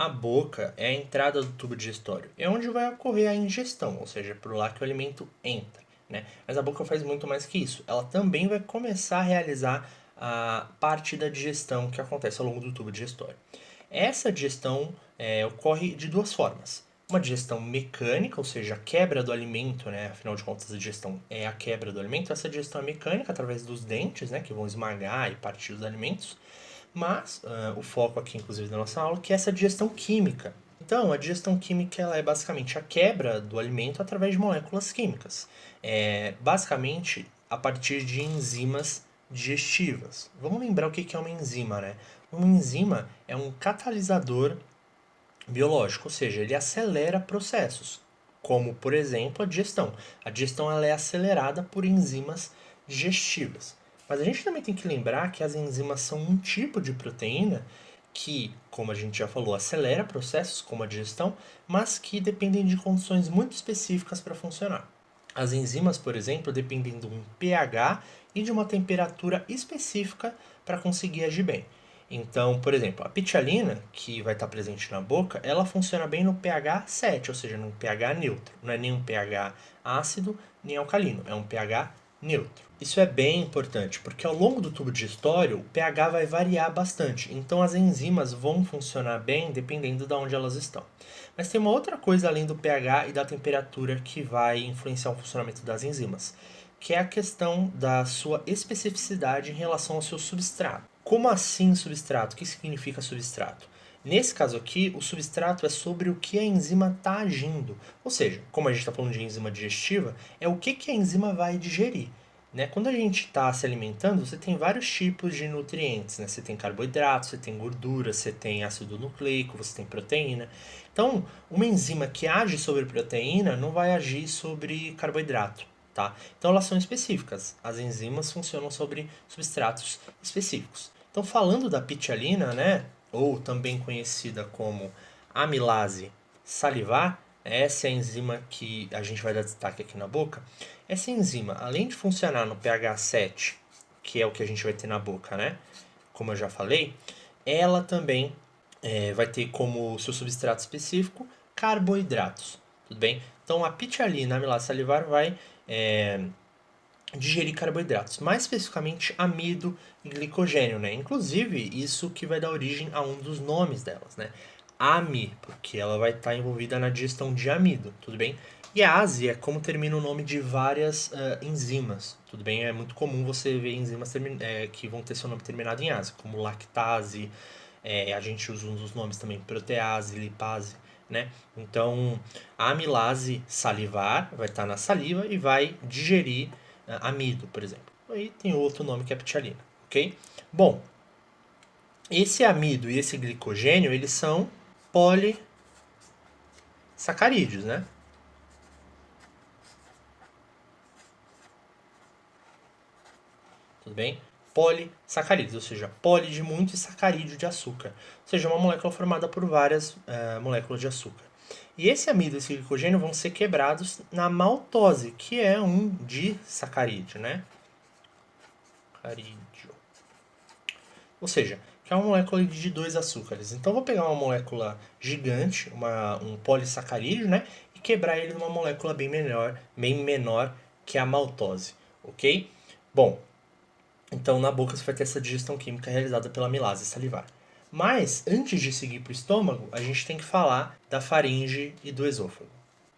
a boca é a entrada do tubo digestório. É onde vai ocorrer a ingestão, ou seja, por lá que o alimento entra, né? Mas a boca faz muito mais que isso. Ela também vai começar a realizar a parte da digestão que acontece ao longo do tubo digestório. Essa digestão ocorre de duas formas. Uma digestão mecânica, ou seja, a quebra do alimento, né? Afinal de contas, a digestão é a quebra do alimento. Essa digestão é mecânica através dos dentes, né? Que vão esmagar e partir os alimentos. Mas o foco aqui, inclusive, da nossa aula, que é essa digestão química. Então, a digestão química ela é basicamente a quebra do alimento através de moléculas químicas. Basicamente, a partir de enzimas digestivas. Vamos lembrar o que é uma enzima, né? Uma enzima é um catalisador biológico, ou seja, ele acelera processos, como, por exemplo, a digestão. A digestão ela é acelerada por enzimas digestivas. Mas a gente também tem que lembrar que as enzimas são um tipo de proteína que, como a gente já falou, acelera processos como a digestão, mas que dependem de condições muito específicas para funcionar. As enzimas, por exemplo, dependem de um pH e de uma temperatura específica para conseguir agir bem. Então, por exemplo, a pitialina, que vai estar presente na boca, ela funciona bem no pH 7, ou seja, num pH neutro. Não é nem um pH ácido nem alcalino, é um pH neutro. Isso é bem importante, porque ao longo do tubo digestório, o pH vai variar bastante, então as enzimas vão funcionar bem dependendo de onde elas estão. Mas tem uma outra coisa além do pH e da temperatura que vai influenciar o funcionamento das enzimas, que é a questão da sua especificidade em relação ao seu substrato. Como assim substrato? O que significa substrato? Nesse caso aqui, o substrato é sobre o que a enzima está agindo. Ou seja, como a gente está falando de enzima digestiva, é o que a enzima vai digerir. Né? Quando a gente está se alimentando, você tem vários tipos de nutrientes. Né? Você tem carboidrato, você tem gordura, você tem ácido nucleico, você tem proteína. Então, uma enzima que age sobre proteína não vai agir sobre carboidrato. Tá? Então, elas são específicas. As enzimas funcionam sobre substratos específicos. Então, falando da pitialina, né, ou também conhecida como amilase salivar, essa é a enzima que a gente vai dar destaque aqui na boca. Essa enzima, além de funcionar no pH 7, que é o que a gente vai ter na boca, né, como eu já falei, ela também vai ter como seu substrato específico carboidratos, tudo bem? Então, a pitialina, a amilase salivar, vai digerir carboidratos, mais especificamente amido e glicogênio, né? Inclusive, isso que vai dar origem a um dos nomes delas, né? AMI, porque ela vai estar envolvida na digestão de amido, tudo bem? E a ASE é como termina o nome de várias enzimas, tudo bem? É muito comum você ver enzimas que vão ter seu nome terminado em ase, como lactase, a gente usa um dos nomes também, protease, lipase, né? Então, a amilase salivar vai estar na saliva e vai digerir amido, por exemplo. Aí tem outro nome que é pitialina, ok? Bom, esse amido e esse glicogênio, eles são polissacarídeos, né? Tudo bem? Polissacarídeos, ou seja, poli de muito e sacarídeo de açúcar. Ou seja, uma molécula formada por várias moléculas de açúcar. E esse amido e esse glicogênio vão ser quebrados na maltose, que é um disacarídeo, né? Sacarídeo. Ou seja, que é uma molécula de dois açúcares. Então, eu vou pegar uma molécula gigante, um polissacarídeo, né? E quebrar ele numa molécula bem menor que a maltose, ok? Bom, então na boca você vai ter essa digestão química realizada pela amilase salivar. Mas, antes de seguir para o estômago, a gente tem que falar da faringe e do esôfago.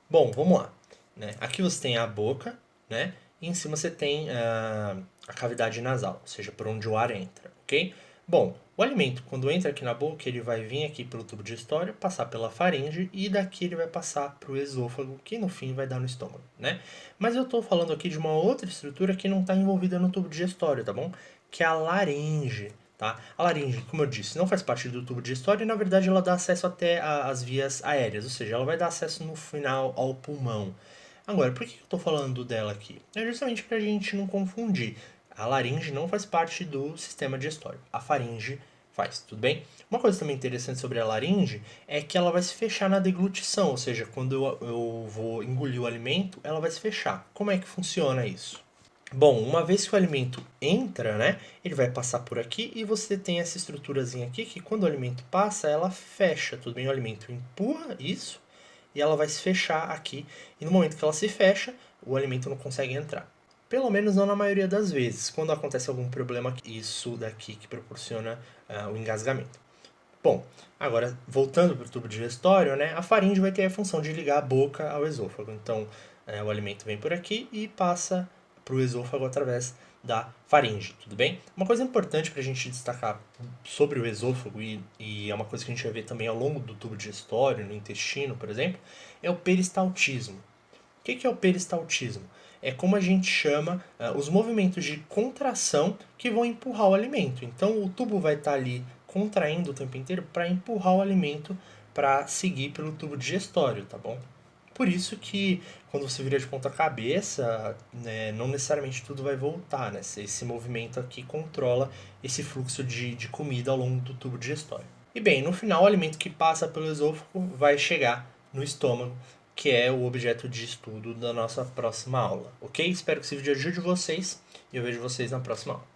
Bom, vamos lá. Né? Aqui você tem a boca, né? E em cima você tem a cavidade nasal, ou seja, por onde o ar entra, ok? Bom, o alimento, quando entra aqui na boca, ele vai vir aqui pelo tubo digestório, passar pela faringe e daqui ele vai passar para o esôfago, que no fim vai dar no estômago, né? Mas eu estou falando aqui de uma outra estrutura que não está envolvida no tubo digestório, tá bom? Que é a laringe, tá? A laringe, como eu disse, não faz parte do tubo digestório e na verdade ela dá acesso até as vias aéreas, ou seja, ela vai dar acesso no final ao pulmão. Agora, por que eu estou falando dela aqui? É justamente para a gente não confundir. A laringe não faz parte do sistema digestório. A faringe faz, tudo bem? Uma coisa também interessante sobre a laringe é que ela vai se fechar na deglutição, ou seja, quando eu vou engolir o alimento, ela vai se fechar. Como é que funciona isso? Bom, uma vez que o alimento entra, né, ele vai passar por aqui e você tem essa estruturazinha aqui que quando o alimento passa, ela fecha, tudo bem? O alimento empurra isso e ela vai se fechar aqui. E no momento que ela se fecha, o alimento não consegue entrar. Pelo menos não na maioria das vezes. Quando acontece algum problema, isso daqui que proporciona o engasgamento. Bom, agora voltando para o tubo digestório, né, a faringe vai ter a função de ligar a boca ao esôfago. Então, o alimento vem por aqui e passa para o esôfago através da faringe, tudo bem? Uma coisa importante para a gente destacar sobre o esôfago, e é uma coisa que a gente vai ver também ao longo do tubo digestório, no intestino, por exemplo, é o peristaltismo. O que é o peristaltismo? É como a gente chama os movimentos de contração que vão empurrar o alimento. Então o tubo vai estar ali contraindo o tempo inteiro para empurrar o alimento para seguir pelo tubo digestório, tá bom? Por isso que quando você vira de ponta cabeça, né, não necessariamente tudo vai voltar, né? Esse movimento aqui controla esse fluxo de comida ao longo do tubo digestório. E bem, no final, o alimento que passa pelo esôfago vai chegar no estômago, que é o objeto de estudo da nossa próxima aula, ok? Espero que esse vídeo ajude vocês e eu vejo vocês na próxima aula.